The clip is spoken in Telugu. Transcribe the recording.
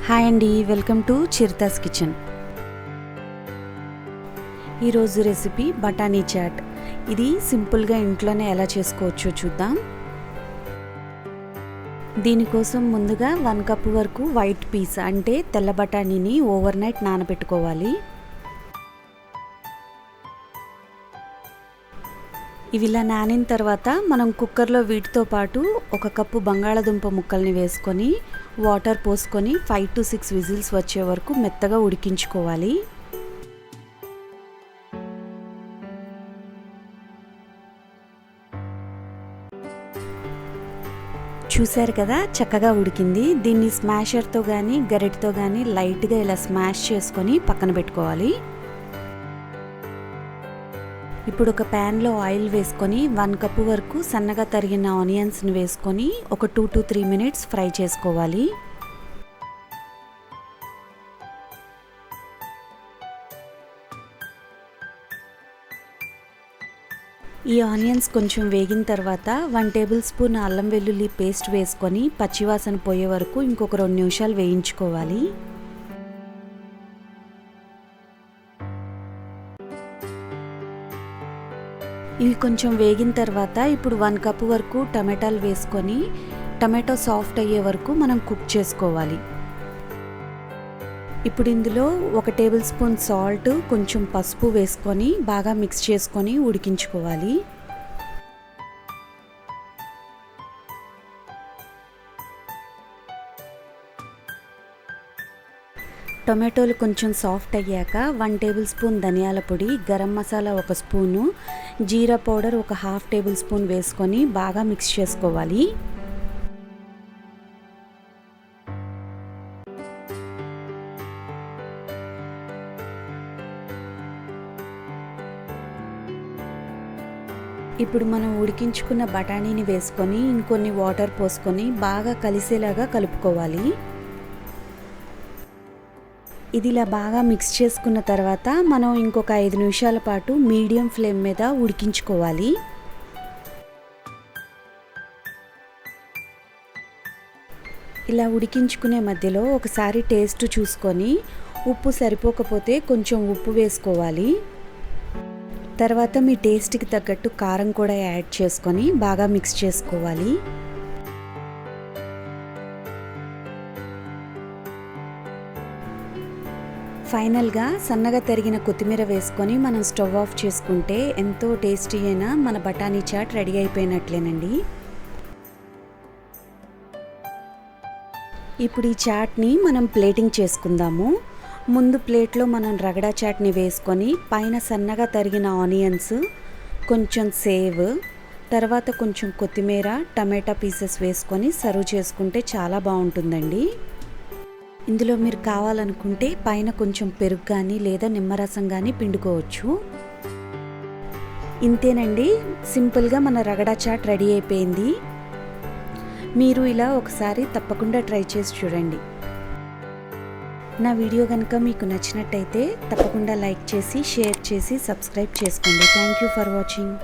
హాయ్ అండి, వెల్కమ్ టు చరితాస్ కిచెన్. ఈరోజు రెసిపీ బఠానీ చాట్. ఇది సింపుల్గా ఇంట్లోనే ఎలా చేసుకోవచ్చో చూద్దాం. దీనికోసం ముందుగా 1 కప్ వరకు వైట్ పీస్ అంటే తెల్ల బఠానీని ఓవర్ నైట్ నానబెట్టుకోవాలి. ఇవి ఇలా నానిన తర్వాత మనం కుక్కర్లో వీటితో పాటు 1 కప్పు బంగాళదుంప ముక్కల్ని వేసుకొని వాటర్ పోసుకొని 5 to 6 విజిల్స్ వచ్చే వరకు మెత్తగా ఉడికించుకోవాలి. చూశారు కదా, చక్కగా ఉడికింది. దీన్ని స్మాషర్తో కానీ గరిటతో కానీ లైట్గా ఇలా స్మాష్ చేసుకొని పక్కన పెట్టుకోవాలి. ఇప్పుడు ఒక ప్యాన్లో ఆయిల్ వేసుకొని 1 కప్పు వరకు సన్నగా తరిగిన ఆనియన్స్ని వేసుకొని ఒక 2 to 3 మినిట్స్ ఫ్రై చేసుకోవాలి. ఈ ఆనియన్స్ కొంచెం వేగిన తర్వాత 1 టేబుల్ స్పూన్ అల్లం వెల్లుల్లి పేస్ట్ వేసుకొని పచ్చివాసన పోయే వరకు ఇంకొక 2 నిమిషాలు వేయించుకోవాలి. ఇవి కొంచెం వేగిన తర్వాత ఇప్పుడు 1 కప్పు వరకు టమాటాలు వేసుకొని టమాటో సాఫ్ట్ అయ్యే వరకు మనం కుక్ చేసుకోవాలి. ఇప్పుడు ఇందులో 1 టేబుల్ స్పూన్ సాల్ట్, కొంచెం పసుపు వేసుకొని బాగా మిక్స్ చేసుకొని ఉడికించుకోవాలి. టొమాటోలు కొంచెం సాఫ్ట్ అయ్యాక 1 టేబుల్ స్పూన్ ధనియాల పొడి, గరం మసాలా 1 స్పూను, జీరా పౌడర్ 1/2 టేబుల్ స్పూన్ వేసుకొని బాగా మిక్స్ చేసుకోవాలి. ఇప్పుడు మనం ఉడికించుకున్న బఠానీని వేసుకొని ఇంకొన్ని వాటర్ పోసుకొని బాగా కలిసేలాగా కలుపుకోవాలి. ఇది ఇలా బాగా మిక్స్ చేసుకున్న తర్వాత మనం ఇంకొక 5 నిమిషాల పాటు మీడియం ఫ్లేమ్ మీద ఉడికించుకోవాలి. ఇలా ఉడికించుకునే మధ్యలో ఒకసారి టేస్ట్ చూసుకొని ఉప్పు సరిపోకపోతే కొంచెం ఉప్పు వేసుకోవాలి. తర్వాత మీ టేస్ట్కి తగ్గట్టు కారం కూడా యాడ్ చేసుకొని బాగా మిక్స్ చేసుకోవాలి. ఫైనల్గా సన్నగా తరిగిన కొత్తిమీర వేసుకొని మనం స్టవ్ ఆఫ్ చేసుకుంటే ఎంతో టేస్టీ అయిన మన బఠానీ చాట్ రెడీ అయిపోయినట్లేనండి. ఇప్పుడు ఈ చాట్ని మనం ప్లేటింగ్ చేసుకుందాము. ముందు ప్లేట్లో మనం రగడా చాట్ని వేసుకొని పైన సన్నగా తరిగిన ఆనియన్స్, కొంచెం సేవ్, తర్వాత కొంచెం కొత్తిమీర, టమాటా పీసెస్ వేసుకొని సర్వ్ చేసుకుంటే చాలా బాగుంటుందండి. ఇందులో మీరు కావాలనుకుంటే పైన కొంచెం పెరుగు కానీ లేదా నిమ్మరసం కానీ పిండుకోవచ్చు. ఇంతేనండి, సింపుల్గా మన రగడా చాట్ రెడీ అయిపోయింది. మీరు ఇలా ఒకసారి తప్పకుండా ట్రై చేసి చూడండి. నా వీడియో కనుక మీకు నచ్చినట్టయితే తప్పకుండా లైక్ చేసి, షేర్ చేసి, సబ్స్క్రైబ్ చేసుకోండి. Thank you for watching.